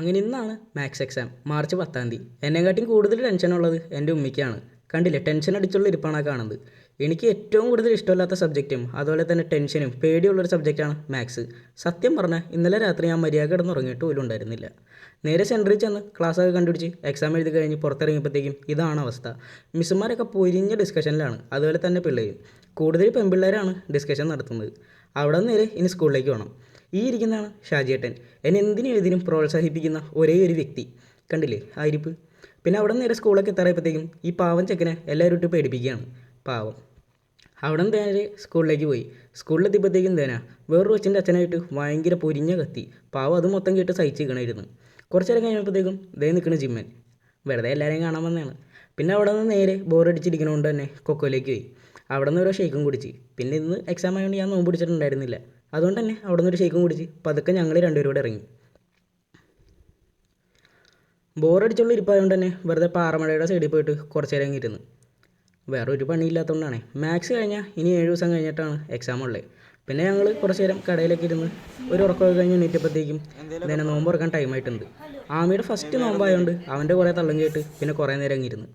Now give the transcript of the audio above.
അങ്ങനെ ഇന്നാണ് maths exam March 10-ാം തീയതി. എന്നെക്കാട്ടിയും കൂടുതൽ ടെൻഷനുള്ളത് എൻ്റെ ഉമ്മയ്ക്കാണ്. കണ്ടില്ലേ, ടെൻഷൻ അടിച്ചുള്ള ഇരിപ്പാണ് ആ കാണുന്നത്. എനിക്ക് ഏറ്റവും കൂടുതൽ ഇഷ്ടമില്ലാത്ത സബ്ജക്റ്റും അതുപോലെ തന്നെ ടെൻഷനും പേടിയുള്ളൊരു സബ്ജക്റ്റാണ് മാത്സ്. സത്യം പറഞ്ഞാൽ ഇന്നലെ രാത്രി ഞാൻ മര്യാദ കിടന്നുറങ്ങിയിട്ട് പോലും ഉണ്ടായിരുന്നില്ല. നേരെ സെൻറ്ററിൽ ചെന്ന് ക്ലാസ്സൊക്കെ കണ്ടുപിടിച്ച് എക്സാം എഴുതി കഴിഞ്ഞ് പുറത്തിറങ്ങിയപ്പോഴത്തേക്കും ഇതാണ് അവസ്ഥ. മിസ്സുമാരൊക്കെ പൊരിഞ്ഞ ഡിസ്കഷനിലാണ്. അതുപോലെ തന്നെ പിള്ളേരും കൂടുതൽ പെൺപിള്ളേരാണ് ഡിസ്കഷൻ നടത്തുന്നത്. അവിടെ നിന്ന് നേരെ ഇനി സ്കൂളിലേക്ക് പോകണം. ഈ ഇരിക്കുന്നതാണ് ഷാജിയേട്ടൻ, എന്നെ എന്തിനും ഏതിനും പ്രോത്സാഹിപ്പിക്കുന്ന ഒരേ ഒരു വ്യക്തി. കണ്ടില്ലേ ആ ഇരിപ്പ്. പിന്നെ അവിടെ നിന്ന് നേരെ സ്കൂളൊക്കെ എത്താറായപ്പോഴത്തേക്കും ഈ പാവം ചെക്കനെ എല്ലാവരും ഇട്ട് പേടിപ്പിക്കുകയാണ്. പാവം അവിടെ നിന്ന് നേരെ സ്കൂളിലേക്ക് പോയി. സ്കൂളിലെത്തിയപ്പോഴത്തേക്കും തേനാ വേറൊരു കൊച്ചിൻ്റെ അച്ഛനായിട്ട് ഭയങ്കര പൊരിഞ്ഞ കത്തി. പാവം അത് മൊത്തം കേട്ട് സഹിച്ചിരിക്കണമായിരുന്നു. കുറച്ച് നേരം കഴിഞ്ഞപ്പോഴത്തേക്കും ദേ നിൽക്കണ ജിമ്മൻ വെറുതെ എല്ലാവരെയും കാണാൻ വന്നതാണ്. പിന്നെ അവിടെ നിന്ന് നേരെ ബോറടിച്ചിരിക്കണോണ്ട് തന്നെ കൊക്കോയിലേക്ക് പോയി. അവിടെ നിന്ന് ഓരോ ഷേക്കും കുടിച്ച്. പിന്നെ ഇന്ന് എക്സാം ആയതുകൊണ്ട് ഞാൻ നോമ്പ് പിടിച്ചിട്ടുണ്ടായിരുന്നില്ല. അതുകൊണ്ട് തന്നെ അവിടെ നിന്ന് ഒരു ഷേക്കും കുടിച്ച് പതുക്കെ ഞങ്ങൾ രണ്ടുപേരും കൂടെ ഇറങ്ങി. ബോറടിച്ചുള്ള ഇരിപ്പായതുകൊണ്ട് തന്നെ വെറുതെ പാറമടയുടെ സൈഡിൽ പോയിട്ട് കുറച്ച് നേരം ഇരുന്ന്. വേറെ ഒരു പണിയില്ലാത്തതുകൊണ്ടാണ്. മാത്സ് കഴിഞ്ഞാൽ ഇനി 7 ദിവസം കഴിഞ്ഞിട്ടാണ് എക്സാം ഉള്ളത്. പിന്നെ ഞങ്ങൾ കുറച്ച് നേരം കടയിലൊക്കെ ഇരുന്ന് ഒരു ഉറക്കമൊക്കെ കഴിഞ്ഞ് എണീറ്റപ്പോഴത്തേക്കും തന്നെ നോമ്പ് തുറക്കാൻ ടൈമായിട്ടുണ്ട്. ആമിയുടെ ഫസ്റ്റ് നോമ്പായതുകൊണ്ട് അവൻ്റെ കുറേ തള്ളം കേട്ട് പിന്നെ കുറേ നേരം ഇരുന്ന്.